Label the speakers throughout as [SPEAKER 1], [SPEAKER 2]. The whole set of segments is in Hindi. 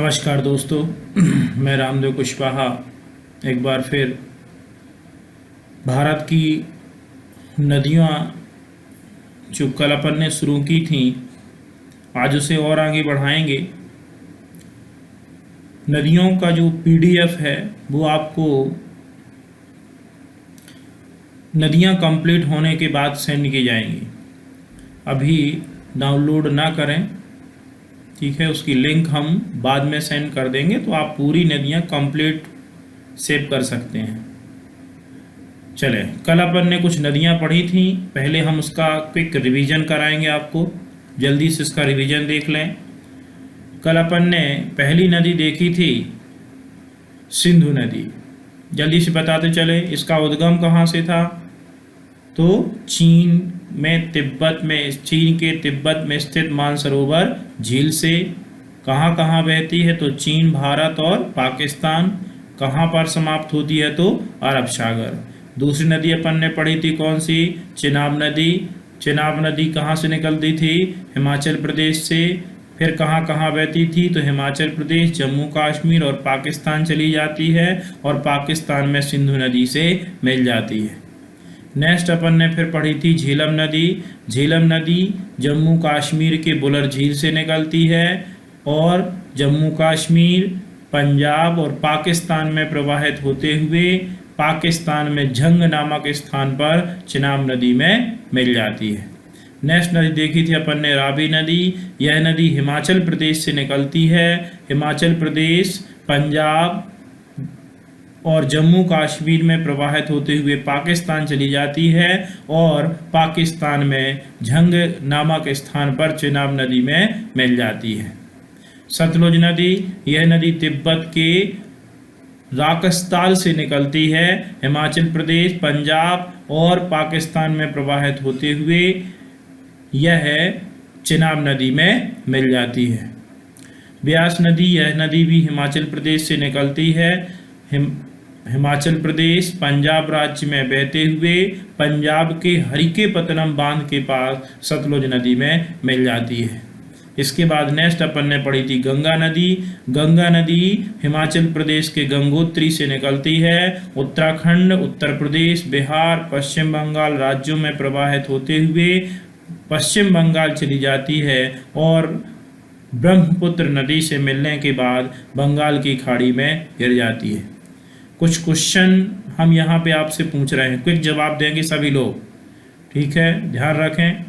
[SPEAKER 1] नमस्कार दोस्तों, मैं रामदेव कुशवाहा एक बार फिर भारत की नदियाँ जो कल अपन ने शुरू की थी, आज उसे और आगे बढ़ाएंगे। नदियों का जो पीडीएफ है वो आपको नदियाँ कंप्लीट होने के बाद सेंड की जाएंगी। अभी डाउनलोड ना करें, ठीक है। उसकी लिंक हम बाद में सेंड कर देंगे, तो आप पूरी नदियाँ कंप्लीट सेव कर सकते हैं। चले, कल अपन ने कुछ नदियाँ पढ़ी थी, पहले हम उसका क्विक रिवीजन कराएंगे आपको। जल्दी से इसका रिवीजन देख लें। कल अपन ने पहली नदी देखी थी सिंधु नदी। जल्दी से बताते चले, इसका उद्गम कहाँ से था? तो चीन के तिब्बत में स्थित मानसरोवर झील से। कहाँ कहाँ बहती है? तो चीन, भारत और पाकिस्तान। कहाँ पर समाप्त होती है? तो अरब सागर। दूसरी नदी अपन ने पढ़ी थी कौन सी? चेनाब नदी। चेनाब नदी कहाँ से निकलती थी? हिमाचल प्रदेश से। फिर कहाँ कहाँ बहती थी? तो हिमाचल प्रदेश, जम्मू कश्मीर और पाकिस्तान चली जाती है, और पाकिस्तान में सिंधु नदी से मिल जाती है। नेक्स्ट अपन ने फिर पढ़ी थी झेलम नदी। झेलम नदी जम्मू कश्मीर के बुलर झील से निकलती है, और जम्मू कश्मीर, पंजाब और पाकिस्तान में प्रवाहित होते हुए पाकिस्तान में झंग नामक स्थान पर चेनाब नदी में मिल जाती है। नेक्स्ट नदी देखी थी अपन ने रावी नदी। यह नदी हिमाचल प्रदेश से निकलती है। हिमाचल प्रदेश, पंजाब और जम्मू कश्मीर में प्रवाहित होते हुए पाकिस्तान चली जाती है, और पाकिस्तान में झंग नामक स्थान पर चेनाब नदी में मिल जाती है। सतलुज नदी, यह नदी तिब्बत के राकस्ताल से निकलती है। हिमाचल प्रदेश, पंजाब और पाकिस्तान में प्रवाहित होते हुए यह चेनाब नदी में मिल जाती है। ब्यास नदी, यह नदी भी हिमाचल प्रदेश से निकलती है। हिमाचल प्रदेश, पंजाब राज्य में बहते हुए पंजाब के हरिके पत्तनम बांध के पास सतलुज नदी में मिल जाती है। इसके बाद नेक्स्ट अपन ने पढ़ी थी गंगा नदी। गंगा नदी हिमाचल प्रदेश के गंगोत्री से निकलती है। उत्तराखंड, उत्तर प्रदेश, बिहार, पश्चिम बंगाल राज्यों में प्रवाहित होते हुए पश्चिम बंगाल चली जाती है, और ब्रह्मपुत्र नदी से मिलने के बाद बंगाल की खाड़ी में गिर जाती है। कुछ क्वेश्चन हम यहाँ पे आपसे पूछ रहे हैं, क्विक जवाब देंगे सभी लोग, ठीक है, ध्यान रखें।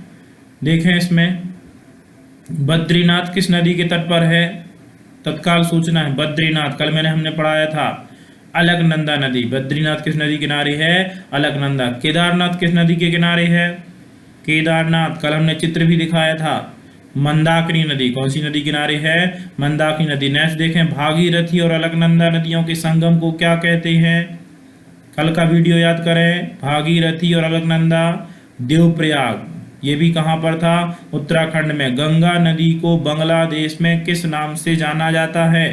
[SPEAKER 1] देखें, इसमें बद्रीनाथ किस नदी के तट पर है? तत्काल सूचना है बद्रीनाथ। कल हमने पढ़ाया था अलकनंदा नदी। बद्रीनाथ किस नदी किनारे है? अलकनंदा। केदारनाथ किस नदी के किनारे है? केदारनाथ। कल हमने चित्र भी दिखाया था। मंदाकिनी नदी कौन सी नदी किनारे है? मंदाकिनी नदी। नेक्स्ट देखें, भागीरथी और अलकनंदा नदियों के संगम को क्या कहते हैं? कल का वीडियो याद करें। भागीरथी और अलकनंदा। देवप्रयाग, ये भी कहाँ पर था? उत्तराखंड में। गंगा नदी को बांग्लादेश में किस नाम से जाना जाता है?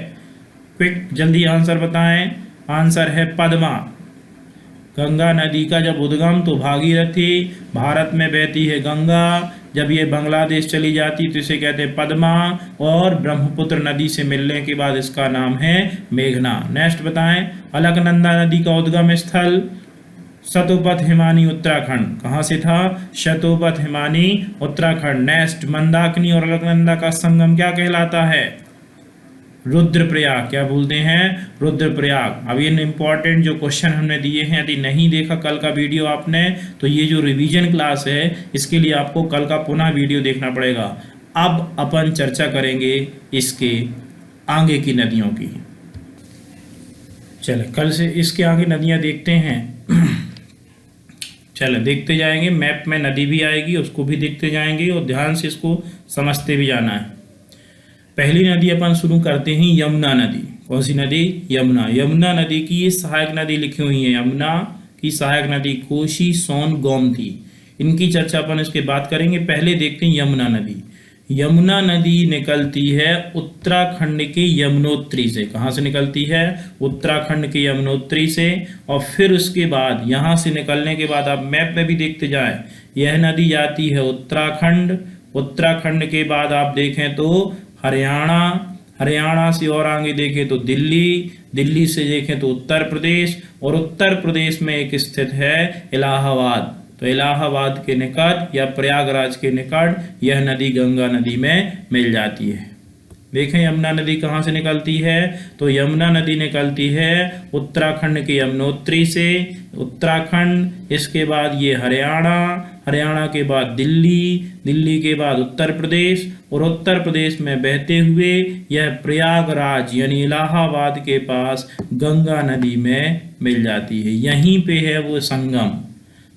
[SPEAKER 1] क्विक जल्दी आंसर बताएं। आंसर है पद्मा। गंगा नदी का जब उद्गम तो भागीरथी, भारत में बहती है गंगा, जब ये बांग्लादेश चली जाती तो इसे कहते हैं पद्मा, और ब्रह्मपुत्र नदी से मिलने के बाद इसका नाम है मेघना। नेक्स्ट बताएं, अलकनंदा नदी का उद्गम स्थल शतोपथ हिमानी उत्तराखंड। कहाँ से था? शतोपथ हिमानी उत्तराखंड। नेक्स्ट, मंदाकिनी और अलकनंदा का संगम क्या कहलाता है? रुद्रप्रयाग। क्या बोलते हैं? रुद्रप्रयाग। अब ये इंपॉर्टेंट जो क्वेश्चन हमने दिए हैं, यदि नहीं देखा कल का वीडियो आपने, तो ये जो रिवीजन क्लास है इसके लिए आपको कल का पुनः वीडियो देखना पड़ेगा। अब अपन चर्चा करेंगे इसके आगे की नदियों की। चले, कल से इसके आगे नदियां देखते हैं। चलो देखते जाएंगे, मैप में नदी भी आएगी, उसको भी देखते जाएंगे, और ध्यान से इसको समझते भी जाना है। पहली नदी अपन शुरू करते हैं यमुना नदी। कौन सी नदी? यमुना। यमुना नदी की ये सहायक नदी लिखी हुई है। यमुना की सहायक नदी कोशी, सोन, गोमती, इनकी चर्चा अपन इसके बाद करेंगे। पहले देखते हैं यमुना नदी। यमुना नदी निकलती है उत्तराखंड के यमुनोत्री से। कहाँ से निकलती है? उत्तराखंड के यमुनोत्री से। और फिर उसके बाद यहाँ से निकलने के बाद आप मैप में भी देखते जाएं, यह नदी जाती है उत्तराखंड। उत्तराखंड के बाद आप देखें तो हरियाणा, हरियाणा से और आगे देखें तो दिल्ली, दिल्ली से देखें तो उत्तर प्रदेश, और उत्तर प्रदेश में एक स्थित है इलाहाबाद। तो इलाहाबाद के निकट या प्रयागराज के निकट यह नदी गंगा नदी में मिल जाती है। देखें यमुना नदी कहाँ से निकलती है, तो यमुना नदी निकलती है उत्तराखंड के यमुनोत्री से, उत्तराखंड, इसके बाद ये हरियाणा, हरियाणा के बाद दिल्ली, दिल्ली के बाद उत्तर प्रदेश, और उत्तर प्रदेश में बहते हुए यह प्रयागराज यानी इलाहाबाद के पास गंगा नदी में मिल जाती है। यहीं पे है वो संगम,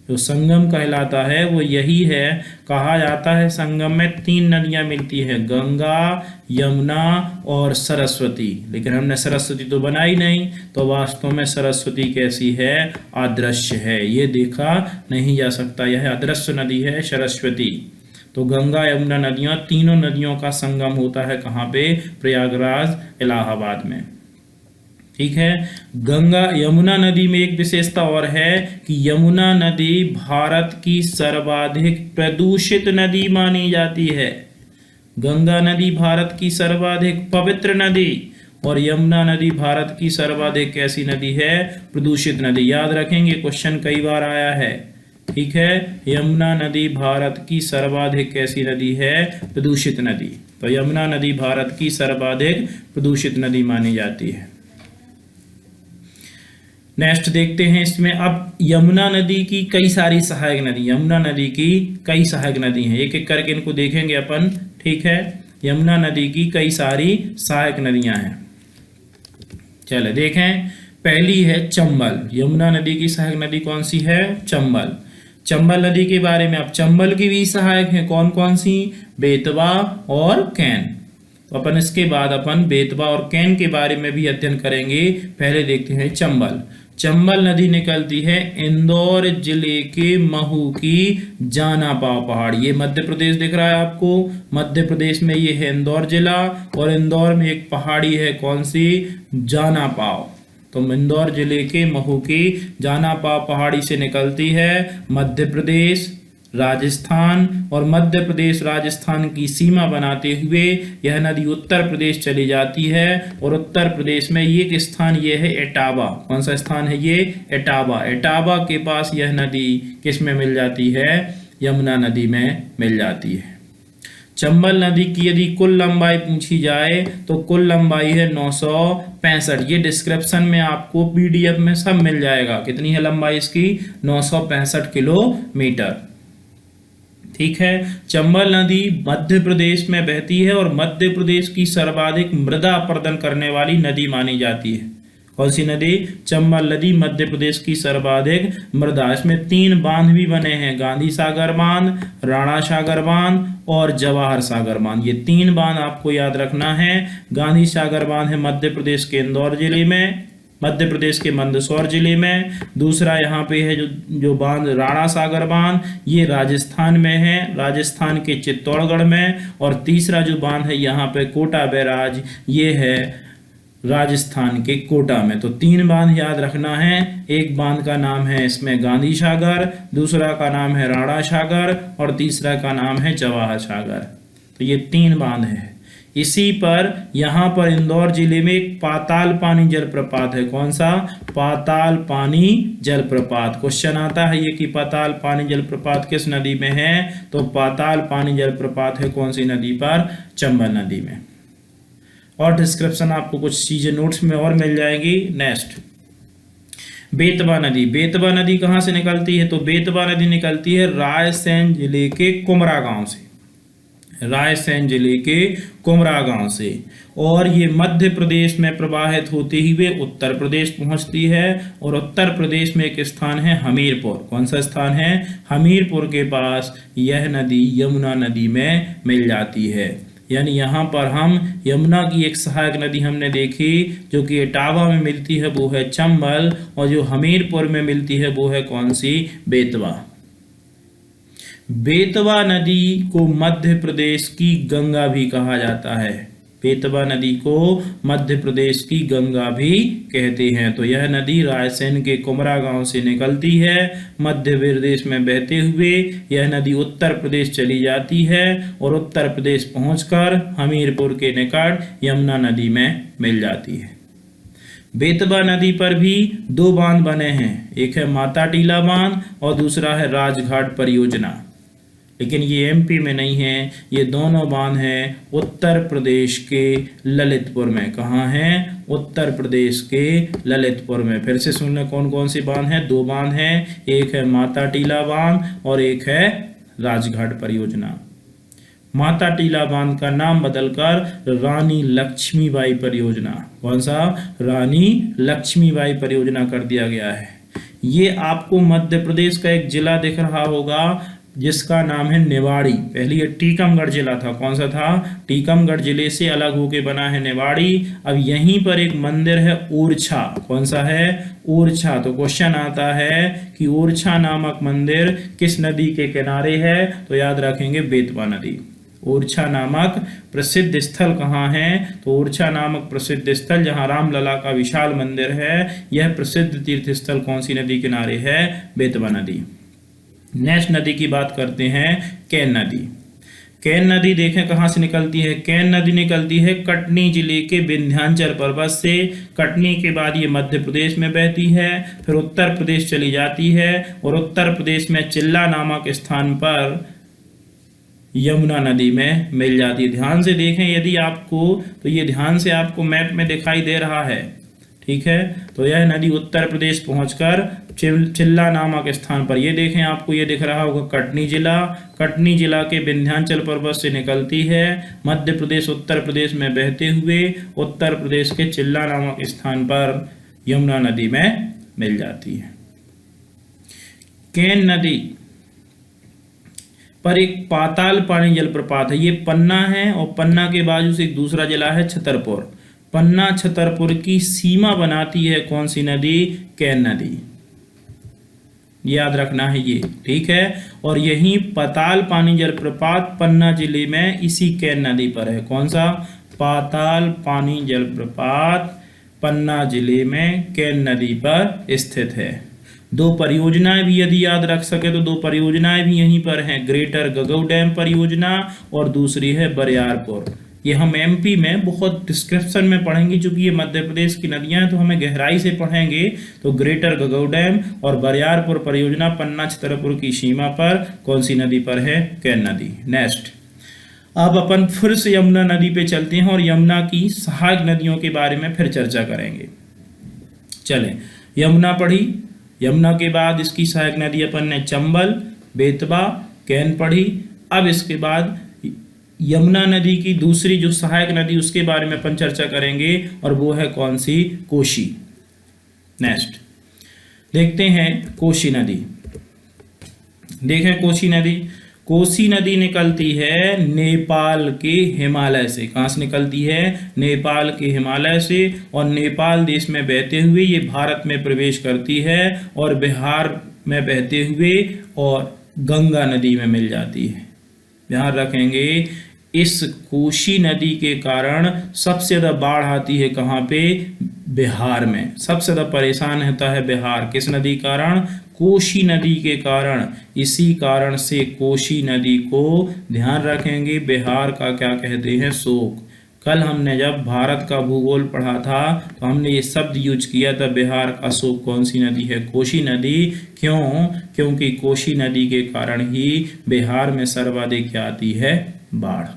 [SPEAKER 1] जो संगम कहलाता है वो यही है। कहा जाता है संगम में 3 नदियां मिलती है, गंगा, यमुना और सरस्वती। लेकिन हमने सरस्वती तो बनाई नहीं, तो वास्तव में सरस्वती कैसी है, अदृश्य है, ये देखा नहीं जा सकता, यह अदृश्य नदी है सरस्वती। तो गंगा यमुना नदियां, तीनों नदियों का संगम होता है कहाँ पे, प्रयागराज इलाहाबाद में। ठीक है। गंगा यमुना नदी में एक विशेषता और है कि यमुना नदी भारत की सर्वाधिक प्रदूषित नदी मानी जाती है। गंगा नदी भारत की सर्वाधिक पवित्र नदी, और यमुना नदी भारत की सर्वाधिक कैसी नदी है, प्रदूषित नदी। याद रखेंगे, क्वेश्चन कई बार आया है। ठीक है, यमुना नदी भारत की सर्वाधिक कैसी नदी है, प्रदूषित नदी। तो यमुना नदी भारत की सर्वाधिक प्रदूषित नदी मानी जाती है। नेक्स्ट देखते हैं इसमें, अब यमुना नदी की कई सारी सहायक नदी, यमुना नदी की कई सहायक नदी हैं, एक एक करके इनको देखेंगे अपन। ठीक है, यमुना नदी की कई सारी सहायक नदियां हैं। चले देखें, पहली है चंबल। यमुना नदी की सहायक नदी कौन सी है, चंबल। चंबल नदी के बारे में, अब चंबल की भी सहायक है कौन कौन सी, बेतवा और कैन। तो अपन इसके बाद अपन बेतवा और कैन के बारे में भी अध्ययन करेंगे। पहले देखते हैं चंबल। चंबल नदी निकलती है इंदौर जिले के महू की जानापाव पहाड़, ये मध्य प्रदेश दिख रहा है आपको, मध्य प्रदेश में ये है इंदौर जिला, और इंदौर में एक पहाड़ी है कौन सी, जानापाव। तो इंदौर जिले के महू की जानापाव पहाड़ी से निकलती है मध्य प्रदेश, राजस्थान, और मध्य प्रदेश राजस्थान की सीमा बनाते हुए यह नदी उत्तर प्रदेश चली जाती है। और उत्तर प्रदेश में एक स्थान ये है एटावा। कौन सा स्थान है ये, एटावा। एटावा के पास यह नदी किस में मिल जाती है, यमुना नदी में मिल जाती है। चंबल नदी की यदि कुल लंबाई पूछी जाए तो कुल लंबाई है 965। ये डिस्क्रिप्शन में आपको PDF में सब मिल जाएगा, कितनी है लंबाई इसकी, 965 किलोमीटर। ठीक है, चंबल नदी मध्य प्रदेश में बहती है और मध्य प्रदेश की सर्वाधिक मृदा अपरदन करने वाली नदी मानी जाती है। कौन सी नदी, चंबल नदी मध्य प्रदेश की सर्वाधिक मृदा। इसमें 3 बांध भी बने हैं, गांधी सागर बांध, राणा सागर बांध और जवाहर सागर बांध। ये 3 बांध आपको याद रखना है। गांधी सागर बांध है मध्य प्रदेश के इंदौर जिले में, मध्य प्रदेश के मंदसौर जिले में। दूसरा यहाँ पे है जो बांध राणा सागर बांध, ये राजस्थान में है, राजस्थान के चित्तौड़गढ़ में। और तीसरा जो बांध है यहाँ पे कोटा बैराज, ये है राजस्थान के कोटा में। तो 3 बांध याद रखना है। एक बांध का नाम है इसमें गांधी सागर, दूसरा का नाम है राणा सागर, और तीसरा का नाम है जवाहर सागर। तो ये 3 बांध है। इसी पर यहाँ पर इंदौर जिले में एक पाताल पानी जलप्रपात है। कौन सा, पाताल पानी जलप्रपात। क्वेश्चन आता है ये कि पाताल पानी जलप्रपात किस नदी में है, तो पाताल पानी जलप्रपात है कौन सी नदी पर, चंबल नदी में। और डिस्क्रिप्शन आपको कुछ चीजें नोट्स में और मिल जाएगी। नेक्स्ट, बेतवा नदी। बेतवा नदी कहाँ से निकलती है, तो बेतवा नदी निकलती है रायसेन जिले के कुमरा गांव से, रायसेन जिले के कुमरा गांव से। और ये मध्य प्रदेश में प्रवाहित होते हुए उत्तर प्रदेश पहुंचती है। और उत्तर प्रदेश में एक स्थान है हमीरपुर। कौन सा स्थान है, हमीरपुर के पास यह नदी यमुना नदी में मिल जाती है। यानी यहाँ पर हम यमुना की एक सहायक नदी हमने देखी जो कि एटावा में मिलती है, वो है चंबल, और जो हमीरपुर में मिलती है वो है कौन सी, बेतवा। बेतवा नदी को मध्य प्रदेश की गंगा भी कहा जाता है। बेतवा नदी को मध्य प्रदेश की गंगा भी कहते हैं। तो यह नदी रायसेन के कुमरा गांव से निकलती है, मध्य प्रदेश में बहते हुए यह नदी उत्तर प्रदेश चली जाती है और उत्तर प्रदेश पहुंचकर हमीरपुर के निकट यमुना नदी में मिल जाती है। बेतवा नदी पर भी 2 बांध बने हैं, एक है माता टीला बांध और दूसरा है राजघाट परियोजना, लेकिन ये एमपी में नहीं है। ये दोनों बांध हैं उत्तर प्रदेश के ललितपुर में। कहाँ हैं? उत्तर प्रदेश के ललितपुर में। फिर से सुनना कौन कौन से बांध हैं? 2 बांध हैं, एक है माता टीला बांध और एक है राजघाट परियोजना। माता टीला बांध का नाम बदलकर रानी लक्ष्मीबाई परियोजना, कौन सा? रानी लक्ष्मीबाई परियोजना कर दिया गया है। ये आपको मध्य प्रदेश का एक जिला दिख रहा होगा जिसका नाम है निवाड़ी। पहले ये टीकमगढ़ जिला था। कौन सा था? टीकमगढ़ जिले से अलग होके बना है निवाड़ी। अब यहीं पर एक मंदिर है ओरछा। कौन सा है? ओरछा। तो क्वेश्चन आता है कि ओरछा नामक मंदिर किस नदी के किनारे है? तो याद रखेंगे बेतवा नदी। ओरछा नामक प्रसिद्ध स्थल कहाँ है? तो ओरछा नामक प्रसिद्ध स्थल जहाँ रामलला का विशाल मंदिर है, यह प्रसिद्ध तीर्थ स्थल कौन सी नदी किनारे है? बेतवा नदी। नेक्स्ट नदी की बात करते हैं, केन नदी। केन नदी देखें कहाँ से निकलती है? केन नदी निकलती है कटनी जिले के विंध्याचल पर्वत से। कटनी के बाद ये मध्य प्रदेश में बहती है, फिर उत्तर प्रदेश चली जाती है और उत्तर प्रदेश में चिल्ला नामक स्थान पर यमुना नदी में मिल जाती है। ध्यान से देखें यदि आपको, तो ये ध्यान से आपको मैप में दिखाई दे रहा है, ठीक है। तो यह नदी उत्तर प्रदेश पहुंचकर चिल्ला नामक स्थान पर, ये देखें आपको ये दिख रहा होगा कटनी जिला। कटनी जिला के विंध्याचल पर्वत से निकलती है, मध्य प्रदेश उत्तर प्रदेश में बहते हुए उत्तर प्रदेश के चिल्ला नामक स्थान पर यमुना नदी में मिल जाती है। केन नदी पर एक पाताल पानी जलप्रपात है। ये पन्ना है और पन्ना के बाजू से एक दूसरा जिला है छतरपुर। पन्ना छतरपुर की सीमा बनाती है कौन सी नदी? केन नदी। याद रखना है ये, ठीक है। और यही पाताल पानी जलप्रपात पन्ना जिले में इसी केन नदी पर है। कौन सा? पाताल पानी जलप्रपात पन्ना जिले में केन नदी पर स्थित है। 2 परियोजनाएं भी यदि याद रख सके तो 2 परियोजनाएं भी यहीं पर हैं, ग्रेटर गगऊ डैम परियोजना और दूसरी है बरियारपुर। ये हम एमपी में बहुत डिस्क्रिप्शन में पढ़ेंगे, क्योंकि ये मध्य प्रदेश की नदियां हैं तो हमें गहराई से पढ़ेंगे। तो ग्रेटर गगऊ डैम और बरियारपुर परियोजना पन्ना छतरपुर की सीमा पर कौन सी नदी पर है? केन नदी। नेक्स्ट, अब अपन फिर से यमुना नदी पे चलते हैं और यमुना की सहायक नदियों के बारे में फिर चर्चा करेंगे। चलें, यमुना पढ़ी, यमुना के बाद इसकी सहायक नदी अपन ने चंबल, बेतवा, केन पढ़ी। अब इसके बाद यमुना नदी की दूसरी जो सहायक नदी उसके बारे में अपन चर्चा करेंगे और वो है कौन सी? कोशी। नेक्स्ट देखते हैं कोशी नदी। देखें कोशी नदी, कोसी नदी निकलती है नेपाल के हिमालय से। कहाँ से निकलती है? नेपाल के हिमालय से, और नेपाल देश में बहते हुए ये भारत में प्रवेश करती है और बिहार में बहते हुए और गंगा नदी में मिल जाती है। ध्यान रखेंगे, इस कोशी नदी के कारण सबसे ज़्यादा बाढ़ आती है कहाँ पे? बिहार में। सबसे ज़्यादा परेशान होता है बिहार, किस नदी कारण? कोशी नदी के कारण। इसी कारण से कोशी नदी को ध्यान रखेंगे बिहार का क्या कहते हैं? शोक। कल हमने जब भारत का भूगोल पढ़ा था तो हमने ये शब्द यूज किया था, बिहार का शोक कौन सी नदी है? कोशी नदी। क्यों? क्योंकि कोशी नदी के कारण ही बिहार में सर्वाधिक आती है बाढ़।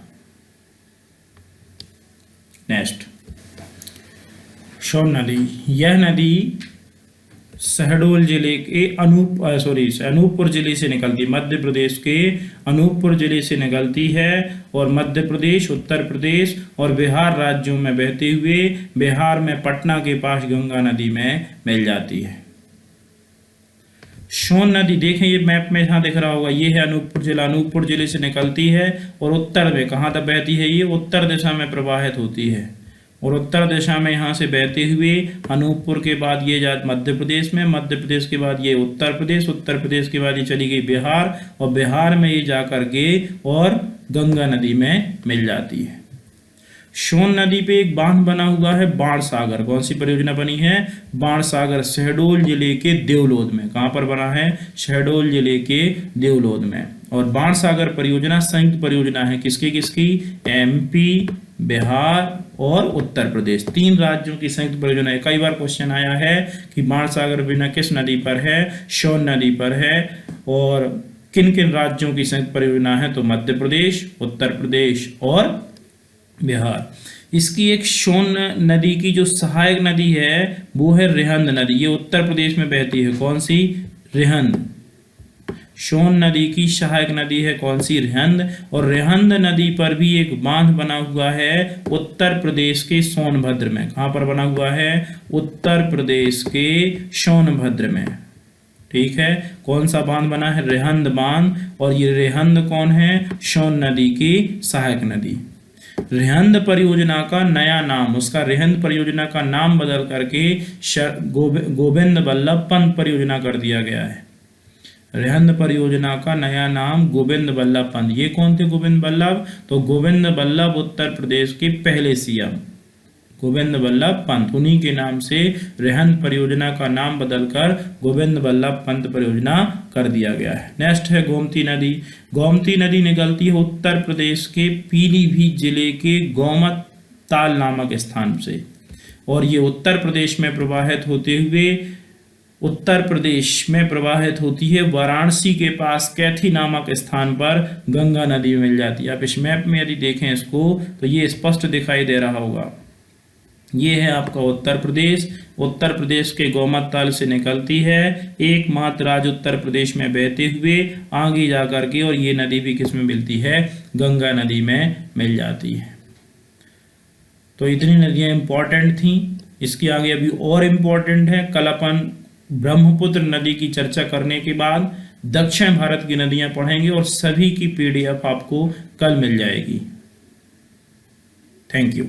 [SPEAKER 1] नेक्स्ट, सोन नदी। यह नदी शहडोल जिले के अनूपपुर जिले से निकलती है। मध्य प्रदेश के अनूपपुर जिले से निकलती है और मध्य प्रदेश, उत्तर प्रदेश और बिहार राज्यों में बहते हुए बिहार में पटना के पास गंगा नदी में मिल जाती है। सोन नदी देखें, ये मैप में यहाँ दिख रहा होगा, ये है अनूपपुर जिला। अनूपपुर जिले से निकलती है और उत्तर में कहाँ तक बहती है? ये उत्तर दिशा में प्रवाहित होती है और उत्तर दिशा में यहाँ से बहते हुए अनूपपुर के बाद ये जात मध्य प्रदेश में, मध्य प्रदेश के बाद ये उत्तर प्रदेश, उत्तर प्रदेश के बाद ये चली गई बिहार और बिहार में ये जा कर के और गंगा नदी में मिल जाती है। सोन नदी पे एक बांध बना हुआ है बाणसागर। कौन सी परियोजना बनी है? बाणसागर, शहडोल जिले के देवलोद में। कहाँ पर बना है? शहडोल जिले के देवलोद में। और बाणसागर परियोजना संयुक्त परियोजना है किसकी किसकी? एमपी, बिहार और उत्तर प्रदेश, 3 राज्यों की संयुक्त परियोजना है। कई बार क्वेश्चन आया है कि बाणसागर परियोजना किस नदी पर है? सोन नदी पर है। और किन किन राज्यों की संयुक्त परियोजना है? तो मध्य प्रदेश, उत्तर प्रदेश और बिहार। इसकी एक सोन नदी की जो सहायक नदी है वो है रिहंद नदी। ये उत्तर प्रदेश में बहती है। कौन सी? रिहंद। सोन नदी की सहायक नदी है कौन सी? रिहंद। और रिहंद नदी पर भी एक बांध बना हुआ है उत्तर प्रदेश के सोनभद्र में। कहाँ पर बना हुआ है? उत्तर प्रदेश के सोनभद्र में। ठीक है, कौन सा बांध बना है? रिहंद बांध। और ये रिहंद कौन है? सोन नदी की सहायक नदी। रिहंद परियोजना का नया नाम, उसका रिहंद परियोजना का नाम बदल करके गोविंद बल्लभ पंत परियोजना कर दिया गया है। रिहंद परियोजना का नया नाम गोविंद बल्लभ पंत। ये कौन थे गोविंद बल्लभ? तो गोविंद बल्लभ उत्तर प्रदेश के पहले सीएम गोविंद बल्लभ पंत, उन्हीं के नाम से रिहंद परियोजना का नाम बदलकर गोविंद बल्लभ पंत परियोजना कर दिया गया है। नेक्स्ट है गोमती नदी। गोमती नदी निकलती है उत्तर प्रदेश के पीलीभीत जिले के गोमत ताल नामक स्थान से। और ये उत्तर प्रदेश में प्रवाहित होते हुए होती है वाराणसी के पास कैथी नामक स्थान पर गंगा नदी में मिल जाती है। आप इस मैप में यदि देखें इसको तो ये स्पष्ट दिखाई दे रहा होगा। ये है आपका उत्तर प्रदेश। उत्तर प्रदेश के गोमत ताल से निकलती है, एकमात्र राज्य उत्तर प्रदेश में बहते हुए आगे जाकर के, और ये नदी भी किस में मिलती है? गंगा नदी में मिल जाती है। तो इतनी नदियां इंपॉर्टेंट थी। इसके आगे अभी और इम्पोर्टेंट है। कल अपन ब्रह्मपुत्र नदी की चर्चा करने के बाद दक्षिण भारत की नदियां पढ़ेंगे और सभी की PDF आपको कल मिल जाएगी। Thank you.